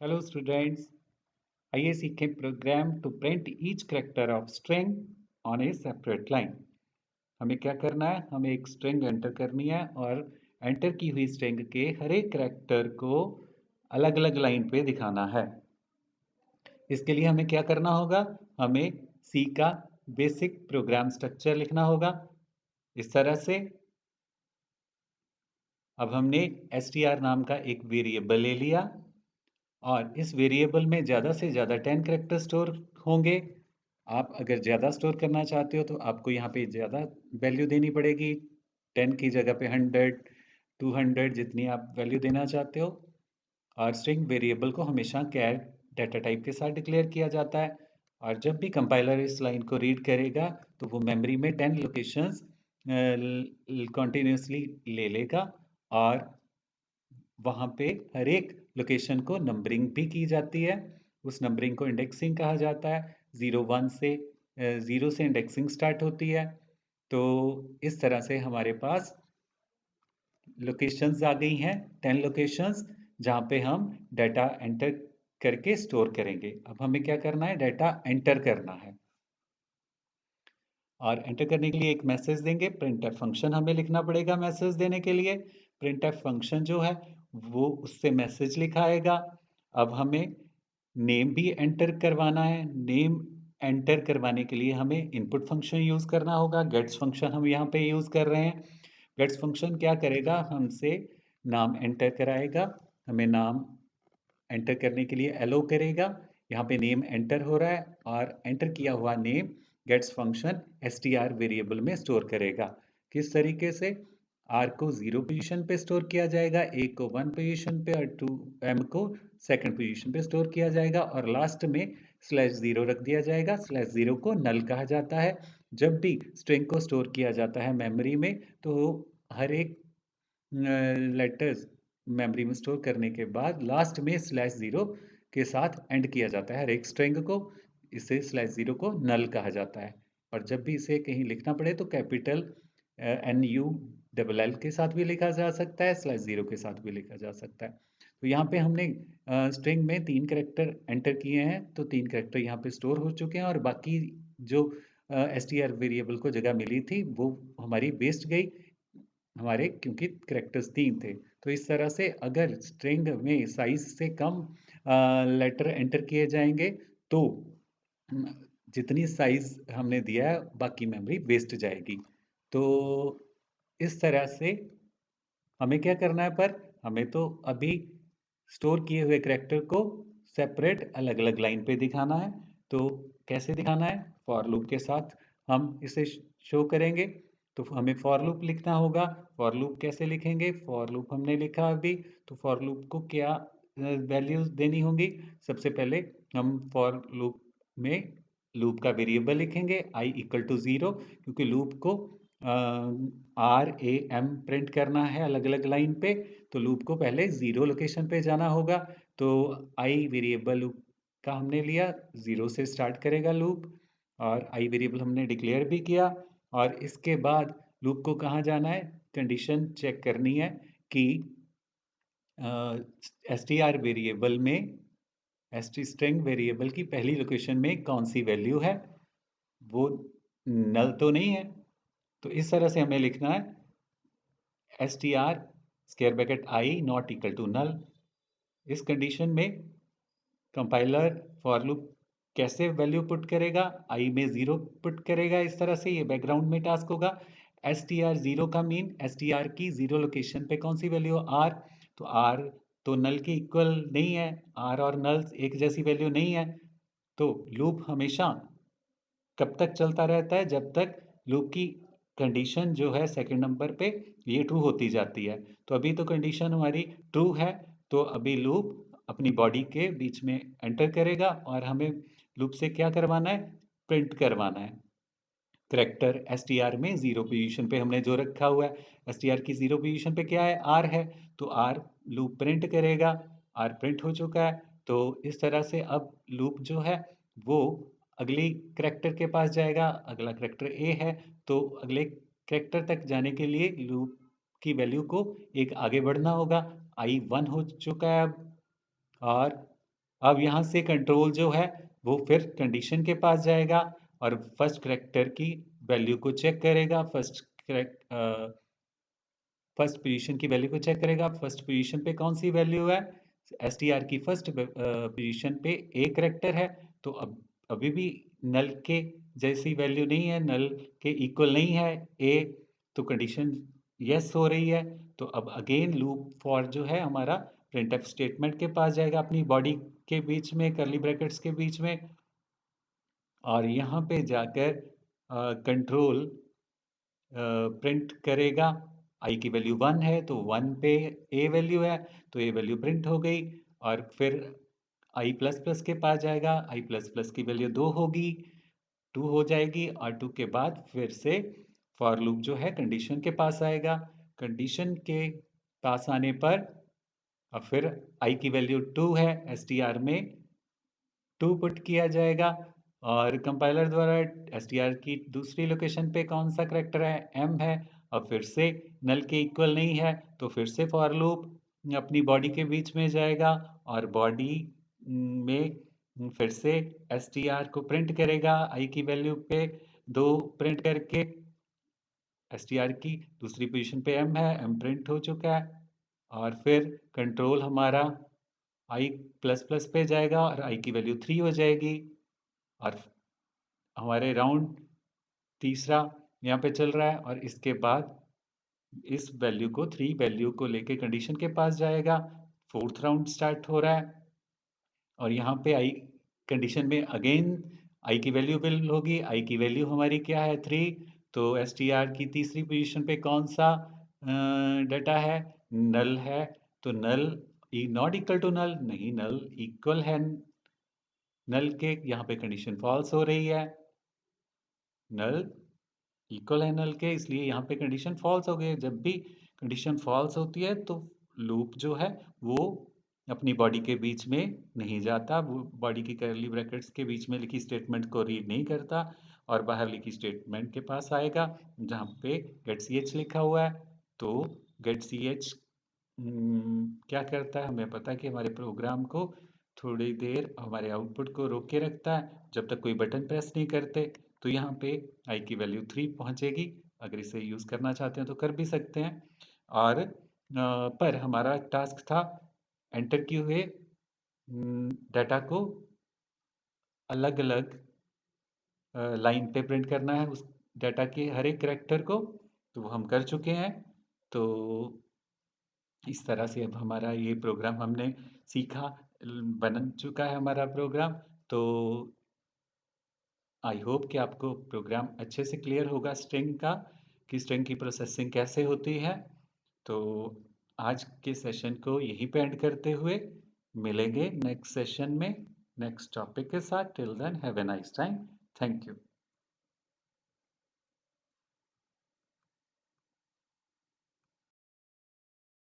Hello students, आइए सीखें program to print each character of string on a separate line. हमें क्या करना है? हमें एक स्ट्रिंग एंटर करनी है और एंटर की हुई स्ट्रिंग के हर एक कैरेक्टर को अलग अलग लाइन पे दिखाना है। इसके लिए हमें क्या करना होगा? हमें सी का बेसिक प्रोग्राम स्ट्रक्चर लिखना होगा इस तरह से। अब हमने str नाम का एक वेरिएबल ले लिया और इस वेरिएबल में ज़्यादा से ज़्यादा 10 कैरेक्टर स्टोर होंगे। आप अगर ज़्यादा स्टोर करना चाहते हो तो आपको यहाँ पे ज़्यादा वैल्यू देनी पड़ेगी। 10 की जगह पे 100, 200 जितनी आप वैल्यू देना चाहते हो। और स्ट्रिंग वेरिएबल को हमेशा कैर डाटा टाइप के साथ डिक्लेयर किया जाता है। और जब भी कंपाइलर इस लाइन को रीड करेगा तो वो मेमोरी में 10 लोकेशंस कॉन्टिन्यूसली ले लेगा और वहाँ पे हर एक लोकेशन को नंबरिंग भी की जाती है। उस नंबरिंग को इंडेक्सिंग कहा जाता है। 0 से इंडेक्सिंग स्टार्ट होती है। तो इस तरह से हमारे पास लोकेशंस आ गई हैं, 10 लोकेशंस जहाँ पे हम डाटा एंटर करके स्टोर करेंगे। अब हमें क्या करना है? डाटा एंटर करना है और एंटर करने के लिए एक मैसेज देंगे। printf फंक्शन हमें लिखना पड़ेगा मैसेज देने के लिए। printf फंक्शन जो है वो उससे मैसेज लिखाएगा। अब हमें नेम भी एंटर करवाना है। नेम एंटर करवाने के लिए हमें इनपुट फंक्शन यूज करना होगा। गेट्स फंक्शन हम यहाँ पे यूज कर रहे हैं। गेट्स फंक्शन क्या करेगा? हमसे नाम एंटर कराएगा। हमें नाम एंटर करने के लिए एलो करेगा। यहाँ पे नेम एंटर हो रहा है और एंटर किया हुआ name gets function str variable में स्टोर करेगा। किस तरीके से? r को 0 पोजीशन पे स्टोर किया जाएगा, a को 1 पोजीशन पे और 2m को सेकंड पोजीशन पे स्टोर किया जाएगा और लास्ट में /0 रख दिया जाएगा। /0 को नल कहा जाता है। जब भी स्ट्रिंग को स्टोर किया जाता है मेमोरी में तो हर एक लेटर्स मेमोरी में स्टोर करने के बाद लास्ट में /0 के साथ एंड किया जाता है हर एक स्ट्रिंग को। इसे /0 को नल कहा जाता है। और जब भी इसे कहीं लिखना पड़े तो कैपिटल NULL के साथ भी लिखा जा सकता है, /0 के साथ भी लिखा जा सकता है। तो यहाँ पे हमने स्ट्रिंग में 3 कैरेक्टर एंटर किए हैं, तो 3 कैरेक्टर यहाँ पे स्टोर हो चुके हैं और बाकी जो str वेरिएबल को जगह मिली थी वो हमारी वेस्ट गई हमारे, क्योंकि कैरेक्टर्स 3 थे। तो इस तरह से अगर स्ट्रिंग में साइज से कम लेटर एंटर किए जाएंगे तो म, जितनी साइज हमने दिया है बाकी मेमोरी वेस्ट जाएगी। तो इस तरह से हमें क्या करना है? पर हमें तो अभी स्टोर किए हुए कैरेक्टर को सेपरेट अलग अलग लाइन पे दिखाना है। तो कैसे दिखाना है? फॉर लूप के साथ हम इसे शो करेंगे। तो हमें फॉर लूप लिखना होगा। फॉर लूप कैसे लिखेंगे? फॉर लूप हमने लिखा अभी, तो फॉर लूप को क्या वैल्यूज देनी होंगी? सबसे पहले हम फॉर लूप में लूप का वेरिएबल लिखेंगे i इक्वल टू 0, क्योंकि लूप को RAM प्रिंट करना है अलग अलग लाइन पे। तो लूप को पहले 0 लोकेशन पे जाना होगा। तो i वेरिएबल लूप का हमने लिया, 0 से स्टार्ट करेगा लूप और i वेरिएबल हमने डिक्लेयर भी किया। और इसके बाद लूप को कहाँ जाना है? कंडीशन चेक करनी है कि str वेरिएबल में स्ट्रिंग वेरिएबल की पहली लोकेशन में कौन सी वैल्यू है, वो नल तो नहीं है। तो इस तरह से हमें लिखना है str square bracket i not equal to null. इस कंडीशन में कंपाइलर फॉर लूप कैसे वैल्यू पुट करेगा? i में 0 पुट करेगा। इस तरह से ये बैकग्राउंड में टास्क होगा। str 0 का मीन str की 0 लोकेशन पे कौन सी वैल्यू? r। तो r तो नल के इक्वल नहीं है, r और नल एक जैसी वैल्यू नहीं है। तो लूप हमेशा कब तक चलता रहता है? जब तक लूप की कंडीशन जो है सेकंड नंबर पे ये ट्रू होती जाती है। तो अभी तो कंडीशन हमारी ट्रू है, तो अभी लूप अपनी बॉडी के बीच में एंटर करेगा और हमें लूप से क्या करवाना है? प्रिंट करवाना है करेक्टर str में 0 पोजीशन पे हमने जो रखा हुआ है। str की 0 पोजीशन पे क्या है? r है। तो r लूप प्रिंट करेगा। r प्रिंट हो चुका है। तो इस तरह से अब लूप जो है वो अगली करेक्टर के पास जाएगा। अगला करेक्टर a है, तो अगले करेक्टर तक जाने के लिए लूप की वैल्यू को एक आगे बढ़ना होगा। i 1 हो चुका है अब। और अब यहाँ से कंट्रोल जो है वो फिर कंडीशन के पास जाएगा और फर्स्ट करैक्टर की वैल्यू को चेक करेगा। फर्स्ट पोजीशन की वैल्यू को चेक करेगा। फर्स्ट पोजीशन पे कौन सी वैल्यू है? एसटीआर की फर्स्ट पोजीशन पे ए करैक्टर है, तो अब अभी भी नल के जैसी वैल्यू नहीं है, नल के इक्वल नहीं है ए, तो कंडीशन यस हो रही है। तो अब अगेन लूप फॉर जो है हमारा प्रिंटफ स्टेटमेंट के पास जाएगा, अपनी बॉडी के बीच में, करली ब्रैकेट्स के बीच में, और यहाँ पे जाकर कंट्रोल प्रिंट करेगा। आई की वैल्यू 1 है तो 1 पे ए वैल्यू है, तो ए वैल्यू प्रिंट हो गई। और फिर आई प्लस प्लस के पास जाएगा, आई प्लस प्लस की वैल्यू 2 होगी, 2 हो जाएगी, और 2 के बाद फिर से फॉर लूप जो है कंडीशन के पास आएगा। कंडीशन के पास आने पर और फिर आई की वैल्यू 2 है, एसटीआर में 2 पुट किया जाएगा, और कंपाइलर द्वारा एसटीआर की दूसरी लोकेशन पे कौन सा करैक्टर है? एम है। और फिर से नल के इक्वल नहीं है, तो फिर से फॉर लूप अपनी बॉडी के बीच में जाएगा, और बॉडी में फिर से एसटीआर को प्रिंट करेगा। आई की वैल्यू पे 2 प्रिंट करके, एसटीआर की दूसरी पोजीशन पे एम है, एम प्रिंट हो चुका है। और फिर कंट्रोल हमारा आई प्लस प्लस पे जाएगा और आई की वैल्यू 3 हो जाएगी, और हमारे राउंड तीसरा यहाँ पे चल रहा है, और इसके बाद इस वैल्यू को 3 वैल्यू को लेके कंडीशन के पास जाएगा। फोर्थ राउंड स्टार्ट हो रहा है, और यहाँ पे आई कंडीशन में अगेन आई की वैल्यू बिल होगी। आई की वैल्यू हमारी क्या है? 3। तो एस टी आर की तीसरी पोजीशन पे कौन सा डाटा है? नल है। तो नल नॉट इक्वल टू नल, नहीं, नल इक्वल है नल के, यहाँ पे कंडीशन फॉल्स हो रही है। नल इक्वल है नल के, इसलिए यहाँ पे कंडीशन फॉल्स हो गई। जब भी कंडीशन फॉल्स होती है तो लूप जो है वो अपनी बॉडी के बीच में नहीं जाता, वो बॉडी की करली ब्रैकेट्स के बीच में लिखी स्टेटमेंट को रीड नहीं करता, और बाहर लिखी स्टेटमेंट के पास आएगा जहाँ पे गेट सी एच लिखा हुआ है। तो गेट सी एच क्या करता है? हमें पता है कि हमारे प्रोग्राम को थोड़ी देर हमारे आउटपुट को रोक के रखता है जब तक कोई बटन प्रेस नहीं करते। तो यहाँ पे आई की वैल्यू 3 पहुँचेगी। अगर इसे यूज़ करना चाहते हैं तो कर भी सकते हैं। और पर हमारा टास्क था एंटर किए हुए डाटा को अलग अलग लाइन पे प्रिंट करना है, उस डाटा के हर एक करैक्टर को, तो वो हम कर चुके हैं। तो इस तरह से अब हमारा ये प्रोग्राम हमने सीखा, बन चुका है हमारा प्रोग्राम। तो आई होप कि आपको प्रोग्राम अच्छे से क्लियर होगा स्ट्रिंग का, कि स्ट्रिंग की प्रोसेसिंग कैसे होती है। तो आज के सेशन को यहीं पे एंड करते हुए मिलेंगे नेक्स्ट सेशन में नेक्स्ट टॉपिक के साथ। Till then have a nice time. Thank you.